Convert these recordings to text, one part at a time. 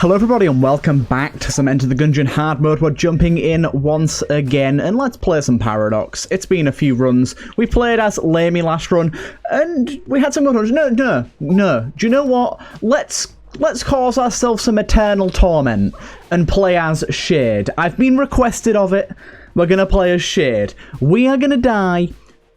Hello everybody and welcome back to some Enter the Gungeon Hardmode. We're jumping in once again and let's play some Paradox. It's been a few runs. We played as Lamey last run and we had some good runs. No. Do you know what? Let's cause ourselves some eternal torment and play as Shade. I've been requested of it. We're going to play as Shade. We are going to die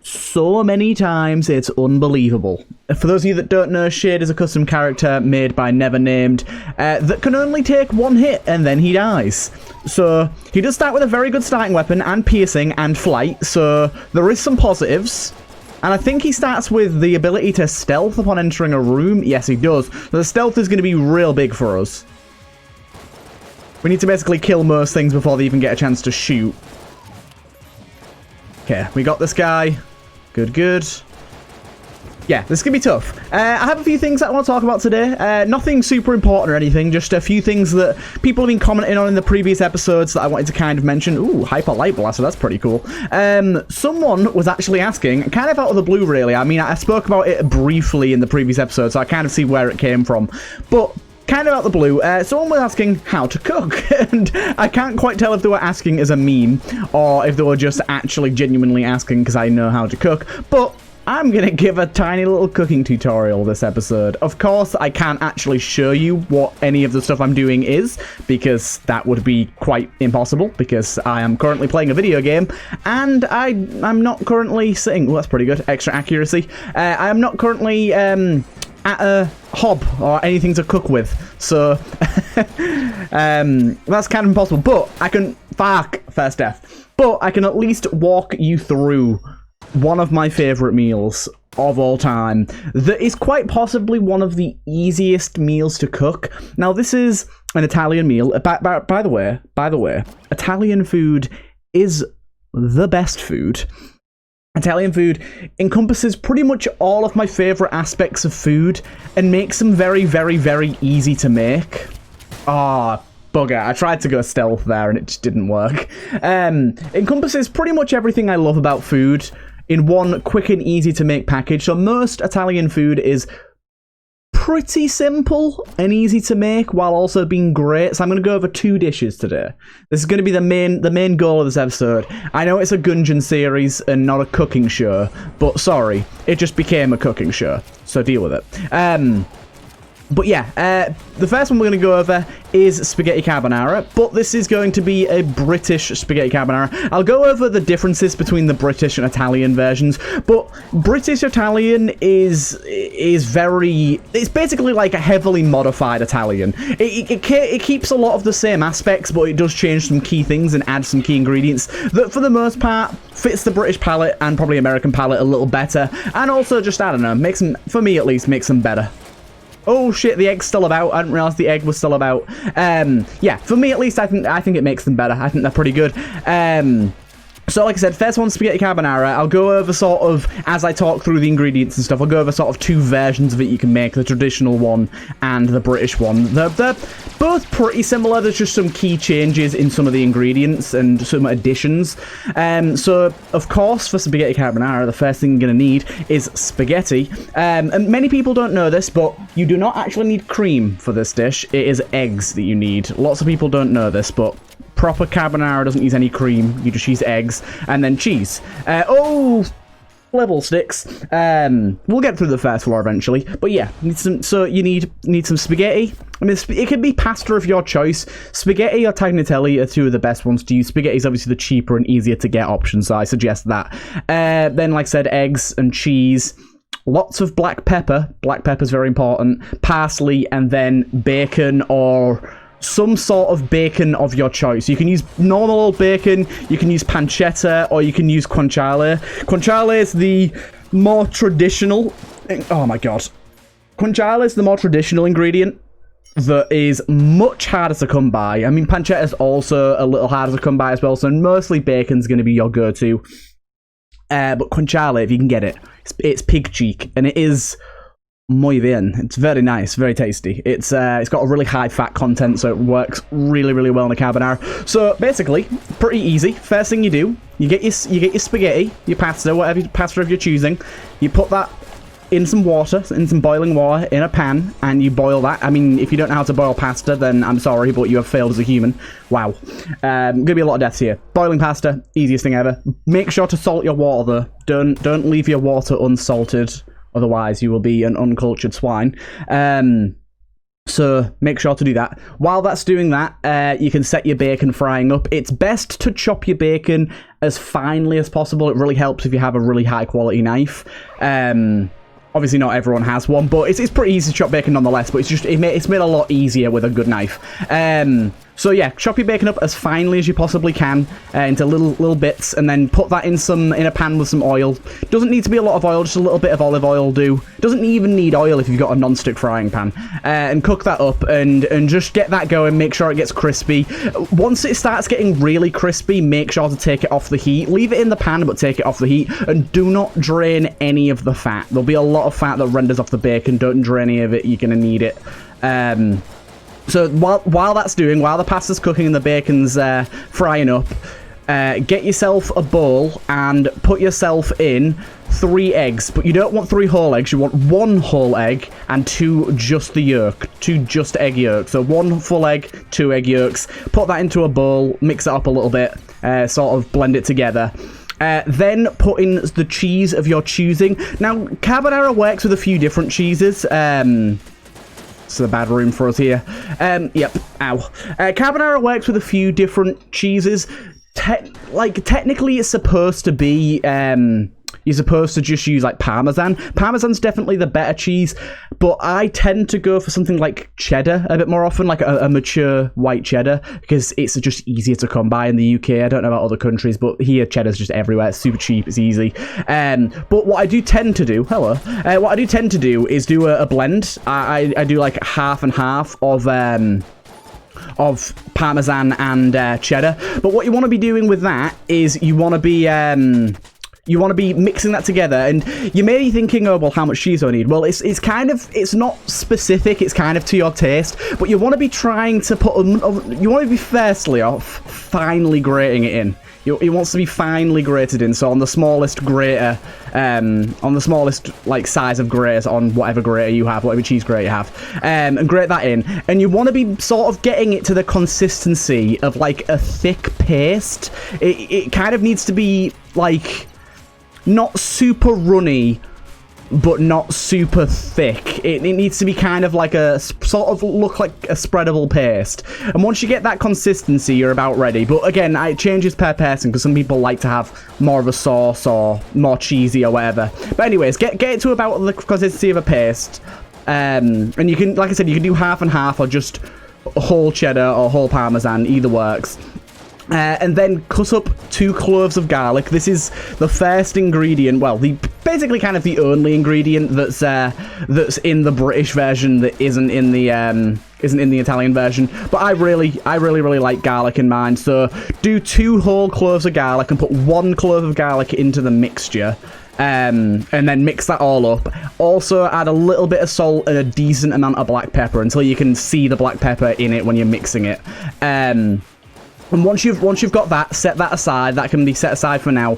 so many times, it's unbelievable. For those of you that don't know, Shade is a custom character made by Nevernamed that can only take one hit and then he dies. So he does start with a very good starting weapon and piercing and flight, so there is some positives. And I think he starts with the ability to stealth upon entering a room. Yes, he does. So the stealth is going to be real big for us. We need to basically kill most things before they even get a chance to shoot. Okay, we got this guy. Good. Yeah, this is going to be tough. I have a few things I want to talk about today. Nothing super important or anything, just a few things that people have been commenting on in the previous episodes that I wanted to kind of mention. Ooh, Hyper Light Blaster, that's pretty cool. Someone was actually asking, kind of out of the blue really, I mean, I spoke about it briefly in the previous episode, so I kind of see where it came from. But kind of out of the blue, someone was asking how to cook, and I can't quite tell if they were asking as a meme, or if they were just actually genuinely asking because I know how to cook, but I'm going to give a tiny little cooking tutorial this episode. Of course, I can't actually show you what any of the stuff I'm doing is, because that would be quite impossible, because I am currently playing a video game, and I'm not currently sitting... Well, that's pretty good. Extra accuracy. I am not currently at a hob or anything to cook with, so that's kind of impossible, but I can... First death. But I can at least walk you through one of my favourite meals of all time that is quite possibly one of the easiest meals to cook. Now, this is an Italian meal. By the way, Italian food is the best food. Italian food encompasses pretty much all of my favourite aspects of food and makes them very, very, very easy to make. Bugger, I tried to go stealth there and it just didn't work. Encompasses pretty much everything I love about food in one quick and easy to make package. So most Italian food is pretty simple and easy to make while also being great. So I'm going to go over two dishes today. This is going to be the main goal of this episode. I know it's a Gungeon series and not a cooking show, but sorry, it just became a cooking show. So deal with it. But yeah, the first one we're going to go over is spaghetti carbonara, but this is going to be a British spaghetti carbonara. I'll go over the differences between the British and Italian versions, but British Italian is very... It's basically like a heavily modified Italian. It keeps a lot of the same aspects, but it does change some key things and add some key ingredients that, for the most part, fits the British palate and probably American palate a little better, and also just, I don't know, makes them, for me at least, makes them better. Oh shit, the egg's still about. I didn't realize the egg was still about. Yeah, for me at least, I think it makes them better. I think they're pretty good. So like I said, first one, spaghetti carbonara. I'll go over sort of, as I talk through the ingredients and stuff, I'll go over sort of two versions of it you can make, the traditional one and the British one. They're both pretty similar. There's just some key changes in some of the ingredients and some additions. So, of course, for spaghetti carbonara, the first thing you're going to need is spaghetti. And many people don't know this, but you do not actually need cream for this dish. It is eggs that you need. Lots of people don't know this, but proper carbonara doesn't use any cream. You just use eggs and then cheese. Level sticks. We'll get through the first floor eventually, but yeah, you need some spaghetti. I mean, it could be pasta of your choice. Spaghetti or tagliatelle are two of the best ones to use. Spaghetti is obviously the cheaper and easier to get option, so I suggest that. Then, like I said, eggs and cheese. Lots of black pepper. Black pepper is very important. Parsley, and then bacon or some sort of bacon of your choice. You can use normal old bacon, you can use pancetta, or you can use guanciale. Guanciale is the more traditional... Oh my god. Guanciale is the more traditional ingredient that is much harder to come by. I mean, pancetta is also a little harder to come by as well, so mostly bacon's going to be your go-to. But guanciale, if you can get it, it's pig cheek, and it is... muy bien. It's very nice, very tasty. It's got a really high fat content, so it works really, really well in a carbonara. So basically, pretty easy. First thing you do, you get your spaghetti, your pasta, whatever pasta of you're choosing. You put that in some water, in some boiling water, in a pan, and you boil that. I mean, if you don't know how to boil pasta, then I'm sorry, but you have failed as a human. Wow. Gonna be a lot of deaths here. Boiling pasta, easiest thing ever. Make sure to salt your water, though. Don't leave your water unsalted, otherwise you will be an uncultured swine. So make sure to do that. While that's doing that, you can set your bacon frying up. It's best to chop your bacon as finely as possible. It really helps if you have a really high quality knife. Obviously not everyone has one, but it's pretty easy to chop bacon nonetheless, but it's made a lot easier with a good knife. So yeah, chop your bacon up as finely as you possibly can into little bits, and then put that in a pan with some oil. Doesn't need to be a lot of oil, just a little bit of olive oil will do. Doesn't even need oil if you've got a non-stick frying pan. And cook that up and just get that going. Make sure it gets crispy. Once it starts getting really crispy, make sure to take it off the heat. Leave it in the pan, but take it off the heat, and do not drain any of the fat. There'll be a lot of fat that renders off the bacon. Don't drain any of it. You're gonna need it. So while that's doing, while the pasta's cooking and the bacon's frying up, get yourself a bowl and put yourself in 3 eggs. But you don't want 3 whole eggs. You want 1 whole egg and 2 just egg yolks. So 1 full egg, 2 egg yolks. Put that into a bowl, mix it up a little bit, sort of blend it together. Then put in the cheese of your choosing. Now, carbonara works with a few different cheeses. It's a bad room for us here. Yep. Ow. Carbonara works with a few different cheeses. Technically, it's supposed to be. You're supposed to just use like Parmesan. Parmesan's definitely the better cheese, but I tend to go for something like cheddar a bit more often, like a mature white cheddar, because it's just easier to come by in the UK. I don't know about other countries, but here cheddar's just everywhere. It's super cheap. It's easy. But what I do tend to do, what I do tend to do is do a blend. I do like half and half of Parmesan and cheddar. But what you want to be doing with that is you want to be mixing that together, and you may be thinking, oh, well, how much cheese do I need? Well, it's not specific, it's kind of to your taste, but you want to be trying to you want to be firstly off finely grating it in. It wants to be finely grated in, so on the smallest grater, on the smallest like size of graters on whatever grater you have, whatever cheese grater you have, and grate that in. And you want to be sort of getting it to the consistency of like a thick paste. It kind of needs to be like not super runny, but not super thick. It needs to be kind of like sort of look like a spreadable paste. And once you get that consistency, you're about ready. But again, it changes per person, because some people like to have more of a sauce or more cheesy or whatever. But anyways, get it to about the consistency of a paste. And you can, like I said, you can do half and half, or just whole cheddar or whole Parmesan, either works. And then cut up 2 cloves of garlic. This is the first ingredient, well, basically kind of the only ingredient that's in the British version that isn't in the Italian version. But I really like garlic in mine, so do 2 whole cloves of garlic and put 1 clove of garlic into the mixture. And then mix that all up. Also add a little bit of salt and a decent amount of black pepper until you can see the black pepper in it when you're mixing it. And once you've got that, set that aside. That can be set aside for now.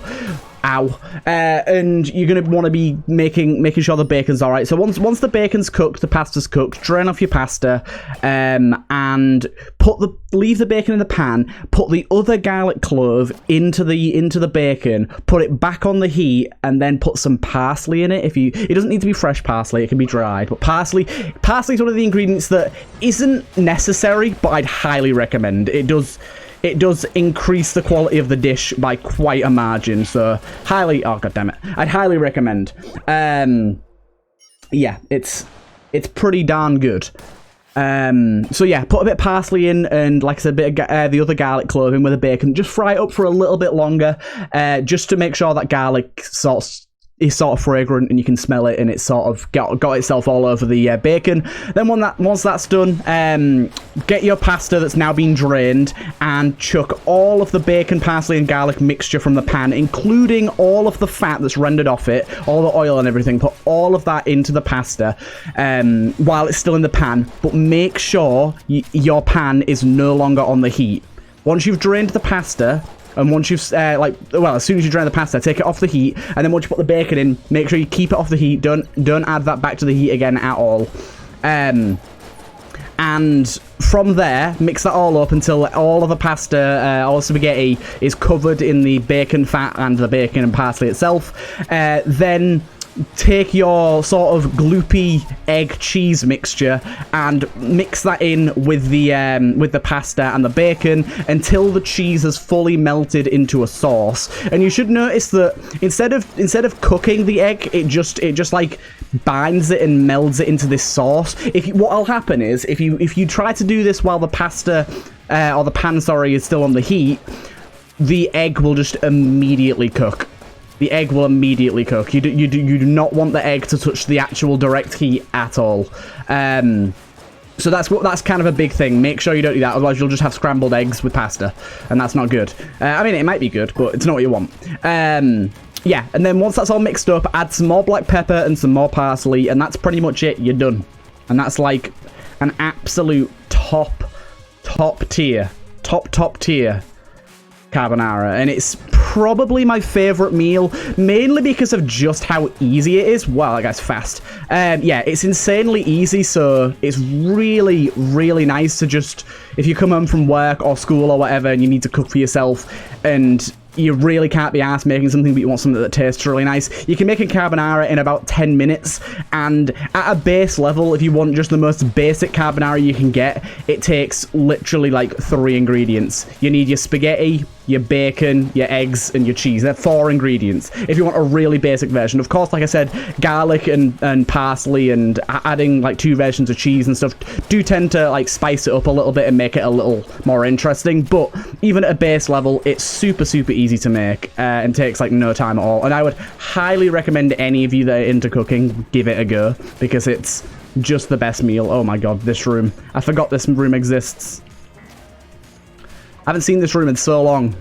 Ow. And you're going to want to be making sure the bacon's all right. So once the bacon's cooked, the pasta's cooked, drain off your pasta, and leave the bacon in the pan. Put the other garlic clove into the bacon. Put it back on the heat, and then put some parsley in it. It doesn't need to be fresh parsley. It can be dried, but parsley is one of the ingredients that isn't necessary, but I'd highly recommend. It does increase the quality of the dish by quite a margin, so I'd highly recommend. Yeah, it's pretty darn good. So yeah, put a bit of parsley in, and like I said, a bit of the other garlic clove in with the bacon. Just fry it up for a little bit longer, just to make sure that garlic is sort of fragrant and you can smell it, and it's sort of got itself all over the bacon. Then once that's done, get your pasta that's now been drained and chuck all of the bacon, parsley and garlic mixture from the pan, including all of the fat that's rendered off it, all the oil and everything. Put all of that into the pasta while it's still in the pan, but make sure your pan is no longer on the heat. Once you've drained the pasta, And once you've, as soon as you drain the pasta, take it off the heat. And then once you put the bacon in, make sure you keep it off the heat. Don't add that back to the heat again at all. And from there, mix that all up until all of the pasta, all the spaghetti, is covered in the bacon fat and the bacon and parsley itself. Then take your sort of gloopy egg cheese mixture and mix that in with the pasta and the bacon until the cheese has fully melted into a sauce. And you should notice that instead of cooking the egg, it just like binds it and melds it into this sauce. What'll happen is if you try to do this while the pasta or the pan, sorry, is still on the heat, the egg will just immediately cook. The egg will immediately cook. You do not want the egg to touch the actual direct heat at all. So that's kind of a big thing. Make sure you don't do that, otherwise you'll just have scrambled eggs with pasta, and that's not good. I mean, it might be good, but it's not what you want. Yeah, and then once that's all mixed up, add some more black pepper and some more parsley, and that's pretty much it. You're done. And that's like an absolute top tier carbonara, and it's probably my favorite meal, mainly because of just how easy it is. Wow, that guy's fast. Yeah, it's insanely easy, so it's really, really nice to just, if you come home from work or school or whatever and you need to cook for yourself and you really can't be arsed making something, but you want something that tastes really nice, you can make a carbonara in about 10 minutes, and at a base level, if you want just the most basic carbonara you can get, it takes literally like 3 ingredients. You need your spaghetti, your bacon, your eggs, and your cheese. They're 4 ingredients if you want a really basic version. Of course, like I said, garlic and parsley and adding like 2 versions of cheese and stuff do tend to like spice it up a little bit and make it a little more interesting, but even at a base level, it's super easy to make and takes like no time at all. And I would highly recommend any of you that are into cooking, give it a go, because it's just the best meal. Oh my god, this room. I forgot this room exists. I haven't seen this room in so long.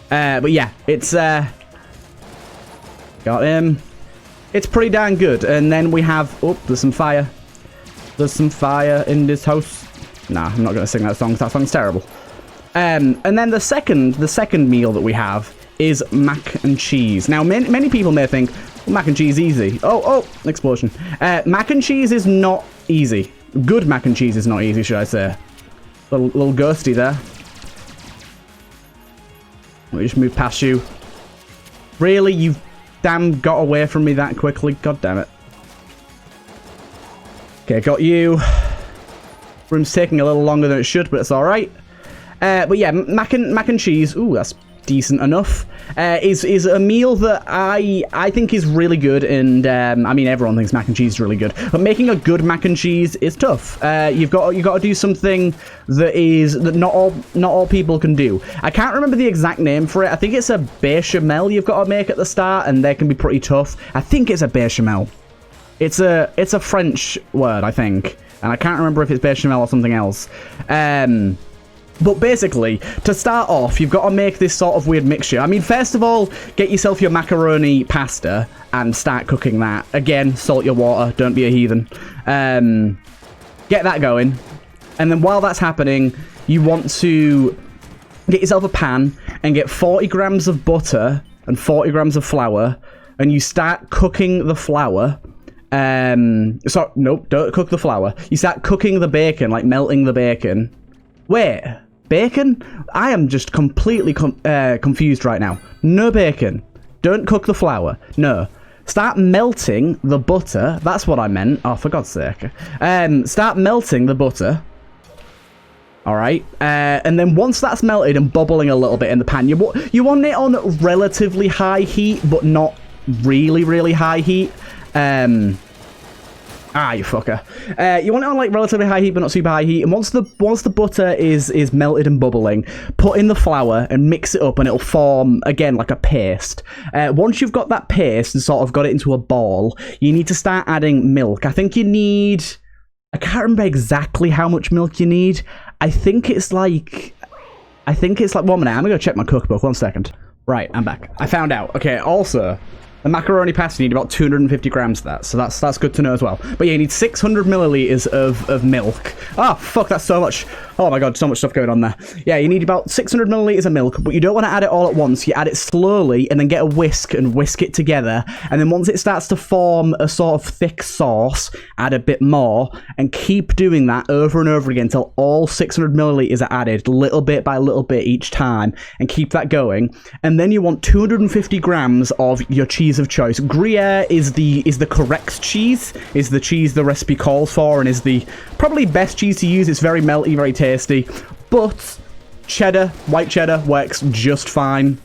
But yeah, it's got him. It's pretty darn good. And then we have, oh, there's some fire. There's some fire in this house. Nah, I'm not gonna sing that song. That song's terrible. And then the second meal that we have is mac and cheese. Now, many people may think, well, mac and cheese easy. Oh, explosion. Mac and cheese is not easy. Good mac and cheese is not easy, should I say. Little ghosty there. Let me just move past you. Really? You've damn got away from me that quickly? God damn it. Okay, got you. Room's taking a little longer than it should, but it's alright. But yeah, mac and cheese, ooh, that's decent enough, is a meal that I think is really good, and I mean, everyone thinks mac and cheese is really good, but making a good mac and cheese is tough. You've got to do something that not all people can do. I can't remember the exact name for it. I think it's a bechamel you've got to make at the start, and they can be pretty tough. I think it's a bechamel. It's a French word, I think, and I can't remember if it's bechamel or something else. But basically, to start off, you've got to make this sort of weird mixture. I mean, first of all, get yourself your macaroni pasta and start cooking that. Again, salt your water, don't be a heathen. Get that going. And then while that's happening, you want to get yourself a pan and get 40 grams of butter and 40 grams of flour, and you start cooking the flour. Nope, don't cook the flour. You start cooking the bacon, like melting the bacon. Wait, bacon? I am just completely confused right now. No bacon. Don't cook the flour. No. Start melting the butter. That's what I meant. Oh, for God's sake. Start melting the butter. Alright. And then once that's melted and bubbling a little bit in the pan, you want it on relatively high heat, but not really, really high heat. You fucker. You want it on like relatively high heat, but not super high heat. And once the butter is melted and bubbling, put in the flour and mix it up, and it'll form again like a paste. Once you've got that paste and sort of got it into a ball, you need to start adding milk. I think you need, I can't remember exactly how much milk you need. I think it's like 1 minute. I'm gonna go check my cookbook. 1 second. Right, I'm back. I found out. Okay. Also, The macaroni pasta, you need about 250 grams of that, so that's good to know as well. But yeah, you need 600 milliliters of milk. Oh, fuck, that's so much. Oh my god, so much stuff going on there. Yeah, you need about 600 milliliters of milk, but you don't want to add it all at once. You add it slowly and then get a whisk and whisk it together. And then once it starts to form a sort of thick sauce, add a bit more and keep doing that over and over again until all 600 milliliters are added, little bit by little bit each time, and keep that going. And then you want 250 grams of your cheese of choice. Gruyere is the correct cheese, is the cheese the recipe calls for, and is the probably best cheese to use. It's very melty, very tasty, but cheddar, white cheddar works just fine.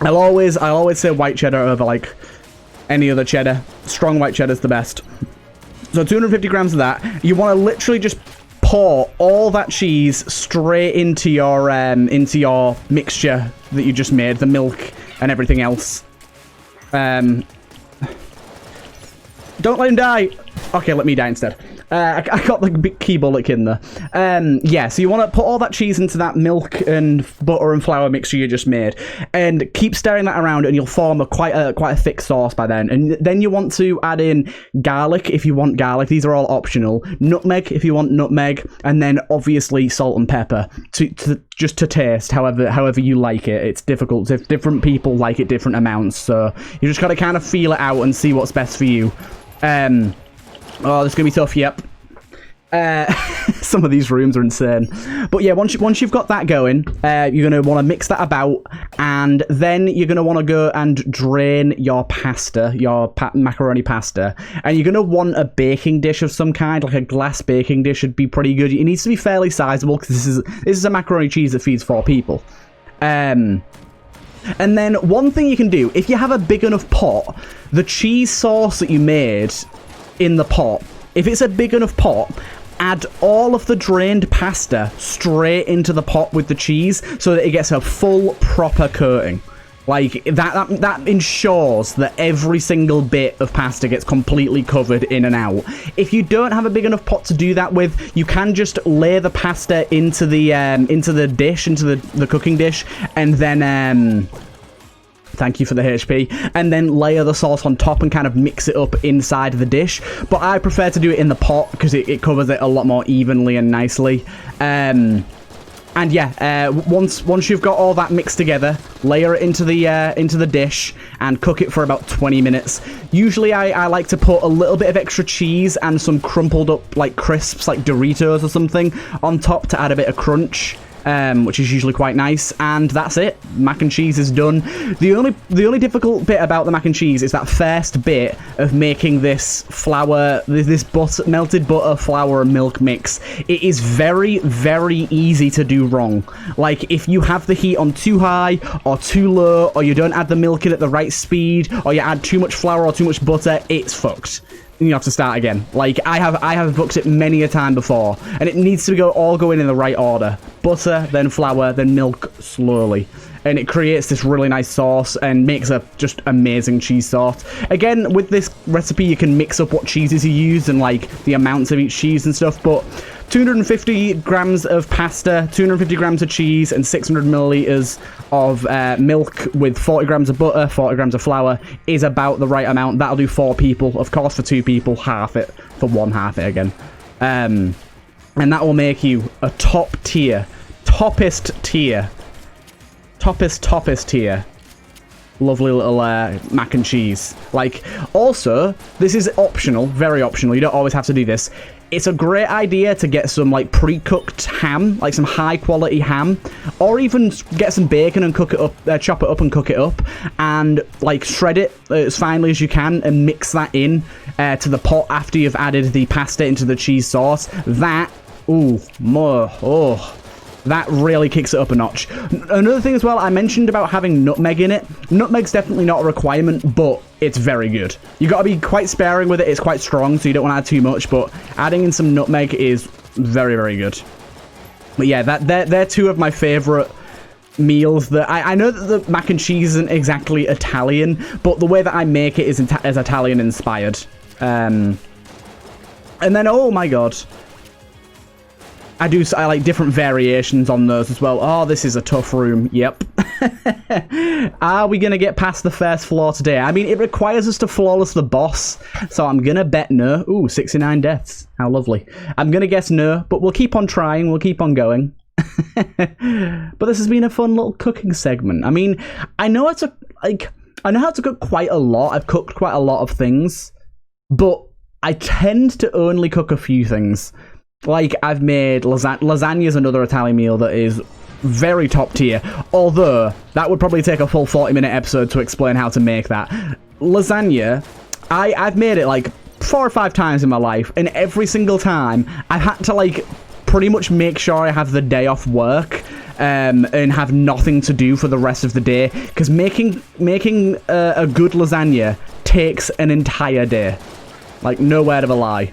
I'll always say white cheddar over like any other cheddar. Strong white cheddar is the best. So 250 grams of that. You want to literally just pour all that cheese straight into your mixture that you just made, the milk and everything else. Don't let him die. Okay, let me die instead. I got the big key bullet in there. Yeah, so you want to put all that cheese into that milk and butter and flour mixture you just made, and keep stirring that around, and you'll form quite a thick sauce by then. And then you want to add in garlic if you want garlic. These are all optional. Nutmeg if you want nutmeg, and then obviously salt and pepper just to taste. However you like it. It's difficult. If different people like it different amounts, so you just got to kind of feel it out and see what's best for you. Oh, this is going to be tough, yep. Some of these rooms are insane. But yeah, once you've got that going, you're going to want to mix that about, and then you're going to want to go and drain your pasta, your macaroni pasta, and you're going to want a baking dish of some kind, like a glass baking dish would be pretty good. It needs to be fairly sizable, because this is a macaroni cheese that feeds 4 people. And then one thing you can do, if you have a big enough pot, the cheese sauce that you made in the pot, if it's a big enough pot, add all of the drained pasta straight into the pot with the cheese so that it gets a full proper coating. Like that ensures that every single bit of pasta gets completely covered in and out. If you don't have a big enough pot to do that with, you can just lay the pasta into the dish, into the cooking dish, and then thank you for the HP, and then layer the sauce on top and kind of mix it up inside the dish. But I prefer to do it in the pot because it covers it a lot more evenly and nicely. And yeah, once you've got all that mixed together, layer it into the dish and cook it for about 20 minutes. Usually I like to put a little bit of extra cheese and some crumpled up like crisps, like Doritos or something, on top to add a bit of crunch. Which is usually quite nice, and that's it. Mac and cheese is done. The only difficult bit about the mac and cheese is that first bit of making this flour, this melted butter, flour, and milk mix. It is very, very easy to do wrong. Like, if you have the heat on too high or too low, or you don't add the milk in at the right speed, or you add too much flour or too much butter, it's fucked. You have to start again. Like, I have booked it many a time before, and it needs to all go in the right order. Butter, then flour, then milk slowly. And it creates this really nice sauce and makes a just amazing cheese sauce. Again, with this recipe, you can mix up what cheeses you use and like the amounts of each cheese and stuff, but 250 grams of pasta, 250 grams of cheese, and 600 milliliters of milk with 40 grams of butter, 40 grams of flour is about the right amount. That'll do 4 people. Of course, for 2 people, half it. For 1, half it again. And that will make you a toppest tier. Lovely little mac and cheese. Like, also, this is optional, very optional. You don't always have to do this. It's a great idea to get some like pre-cooked ham, like some high-quality ham, or even get some bacon and cook it up, chop it up and cook it up, and like shred it as finely as you can and mix that in to the pot after you've added the pasta into the cheese sauce. That, that really kicks it up a notch. Another thing as well, I mentioned about having nutmeg in it. Nutmeg's definitely not a requirement, but it's very good. You got to be quite sparing with it. It's quite strong, so you don't want to add too much, but adding in some nutmeg is very, very good. But yeah, they're 2 of my favorite meals. That I know that the mac and cheese isn't exactly Italian, but the way that I make it is Italian inspired. And then, oh my god, I like different variations on those as well. Oh, this is a tough room. Yep. Are we going to get past the first floor today? I mean, it requires us to flawless the boss, so I'm going to bet no. Ooh, 69 deaths. How lovely. I'm going to guess no, but we'll keep on trying. We'll keep on going. But this has been a fun little cooking segment. I mean, I know how to cook quite a lot. I've cooked quite a lot of things, but I tend to only cook a few things. Like, I've made lasagna is another Italian meal that is very top tier, although that would probably take a full 40-minute episode to explain how to make that. Lasagna, I've made it like 4 or 5 times in my life, and every single time I've had to like pretty much make sure I have the day off work and have nothing to do for the rest of the day, because making a good lasagna takes an entire day. Like, no word of a lie.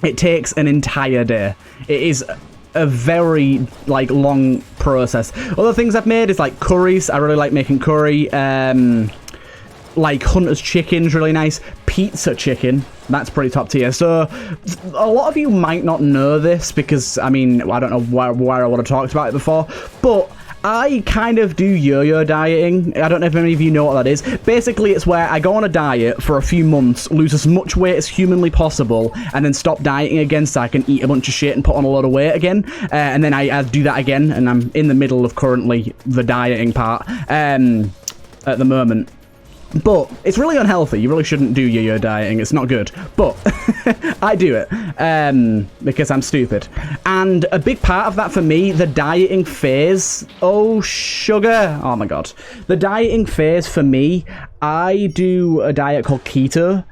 It takes an entire day. It is a very, like, long process. Other things I've made is, like, curries. I really like making curry. Like, Hunter's chicken's really nice. Pizza chicken. That's pretty top tier. So, a lot of you might not know this because, I mean, I don't know where I would have talked about it before, but I kind of do yo-yo dieting. I don't know if any of you know what that is. Basically, it's where I go on a diet for a few months, lose as much weight as humanly possible, and then stop dieting again so I can eat a bunch of shit and put on a lot of weight again. And then I do that again, and I'm in the middle of currently the dieting part at the moment. But it's really unhealthy. You really shouldn't do yo-yo dieting. It's not good. But I do it because I'm stupid. And a big part of that for me, the dieting phase. Oh, sugar. Oh, my God. The dieting phase for me, I do a diet called keto,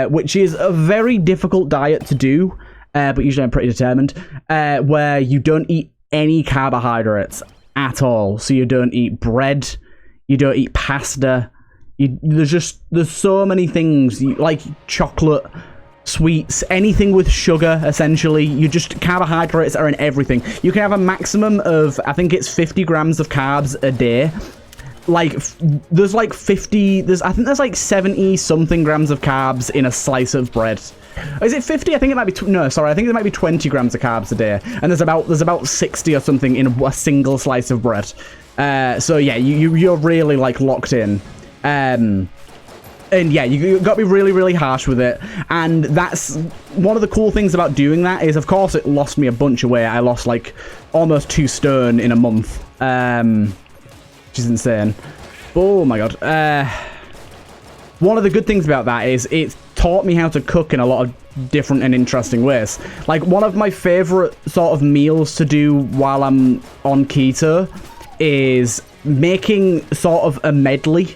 which is a very difficult diet to do. But usually I'm pretty determined. Where you don't eat any carbohydrates at all. So you don't eat bread. You don't eat pasta. There's so many things, like chocolate, sweets, anything with sugar, essentially. Carbohydrates are in everything. You can have a maximum of, I think it's 50 grams of carbs a day. Like, there's like 50, I think there's like 70 something grams of carbs in a slice of bread. Is it 50? I think it might be, no, sorry, I think it might be 20 grams of carbs a day. And there's about 60 or something in a single slice of bread. So yeah, you're really like locked in. And yeah, you got to be really, really harsh with it. And that's one of the cool things about doing that is, of course, it lost me a bunch of weight. I lost like almost 2 stone in a month, which is insane. Oh my God. One of the good things about that is it taught me how to cook in a lot of different and interesting ways. Like, one of my favorite sort of meals to do while I'm on keto is making sort of a medley,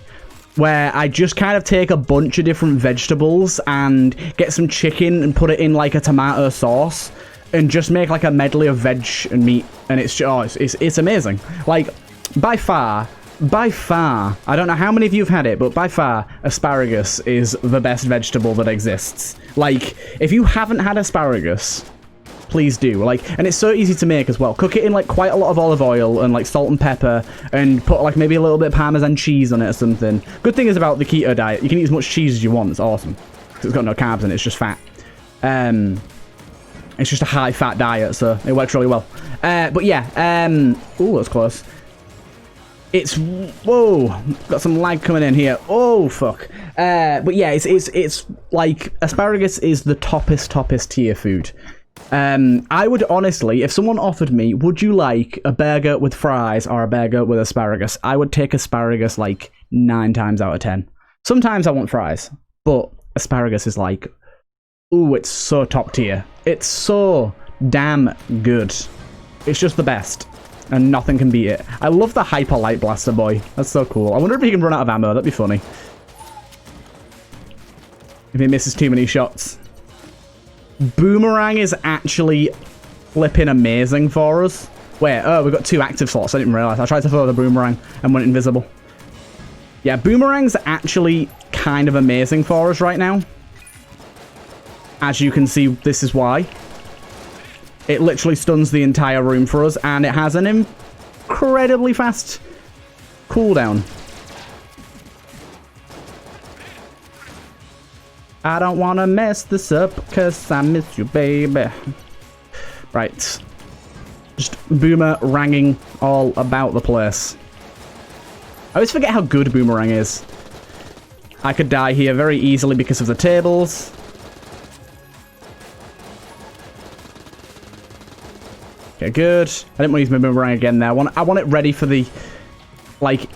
where I just kind of take a bunch of different vegetables and get some chicken and put it in like a tomato sauce and just make like a medley of veg and meat. And it's amazing. Like, by far, I don't know how many of you have had it, but by far, asparagus is the best vegetable that exists. Like, if you haven't had asparagus, please do. Like, and it's so easy to make as well. Cook it in like quite a lot of olive oil and like salt and pepper, and put like maybe a little bit of Parmesan cheese on it or something. Good thing is about the keto diet, you can eat as much cheese as you want. It's awesome. It's got no carbs in it, it's just fat. It's just a high fat diet, so it works really well. But yeah, ooh, that's close. Whoa, got some lag coming in here. Oh fuck. But yeah, it's like asparagus is the toppest tier food. I would honestly, if someone offered me, would you like a burger with fries or a burger with asparagus? I would take asparagus like 9 times out of 10. Sometimes I want fries, but asparagus is like, ooh, it's so top tier. It's so damn good. It's just the best, and nothing can beat it. I love the Hyper Light Blaster Boy. That's so cool. I wonder if he can run out of ammo. That'd be funny. If he misses too many shots. Boomerang is actually flipping amazing for us. Wait, oh, we've got 2 active slots. I didn't realize. I tried to throw the boomerang and went invisible. Yeah, boomerang's actually kind of amazing for us right now. As you can see, this is why. It literally stuns the entire room for us, and it has an incredibly fast cooldown. I don't want to mess this up, because I miss you, baby. Right. Just boomeranging all about the place. I always forget how good Boomerang is. I could die here very easily because of the tables. Okay, good. I didn't want to use my Boomerang again there. I want it ready for the, like,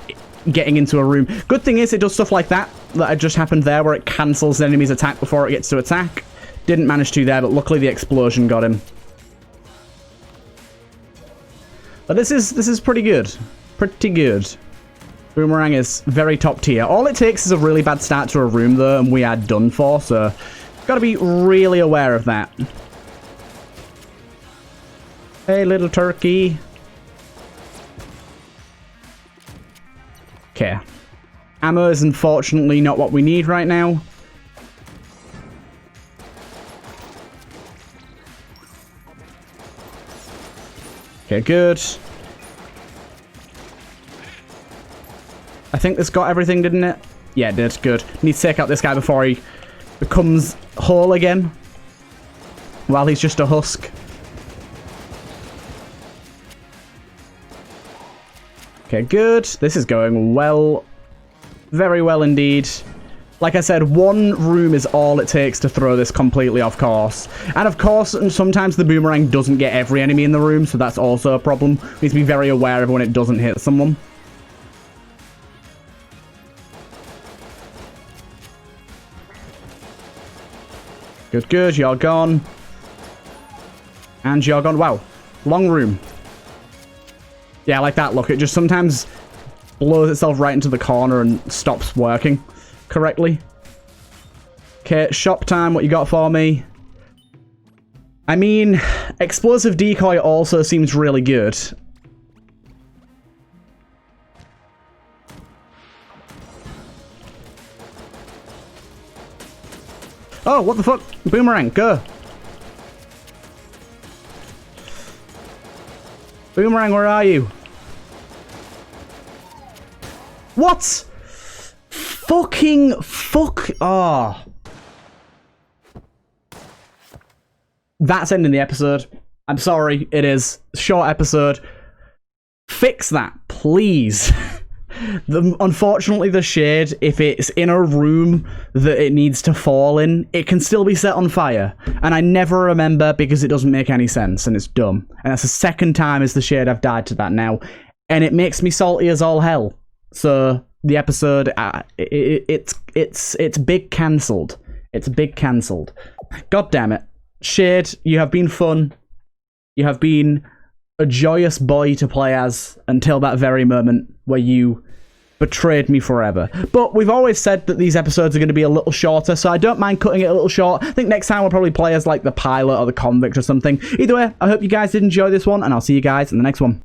getting into a room. Good thing is it does stuff like that had just happened there, where it cancels the enemy's attack before it gets to attack. Didn't manage to there, but luckily the explosion got him. But this is pretty good. Pretty good. Boomerang is very top tier. All it takes is a really bad start to a room, though, and we are done for, so gotta be really aware of that. Hey, little turkey. Okay. Ammo is unfortunately not what we need right now. Okay, good. I think this got everything, didn't it? Yeah, it did. Good. Need to take out this guy before he becomes whole again. While he's just a husk. Okay, good. This is going well. Very well indeed. Like I said, one room is all it takes to throw this completely off course. And of course, sometimes the Boomerang doesn't get every enemy in the room, so that's also a problem. We need to be very aware of when it doesn't hit someone. Good, good. You're gone. And you're gone. Wow. Long room. Yeah, I like that look. It just sometimes blows itself right into the corner and stops working correctly. Okay, shop time. What you got for me? I mean, explosive decoy also seems really good. Oh, what the fuck? Boomerang, go. Boomerang, where are you? What? Fucking fuck. Oh. That's ending the episode. I'm sorry, it is. Short episode. Fix that, please. Unfortunately, the shade, if it's in a room that it needs to fall in, it can still be set on fire. And I never remember because it doesn't make any sense and it's dumb. And that's the second time as the shade I've died to that now. And it makes me salty as all hell. So the episode, it's big cancelled. It's big cancelled. God damn it. Shade, you have been fun. You have been a joyous boy to play as until that very moment where you betrayed me forever. But we've always said that these episodes are going to be a little shorter, so I don't mind cutting it a little short. I think next time we'll probably play as like the pilot or the convict or something. Either way, I hope you guys did enjoy this one, and I'll see you guys in the next one.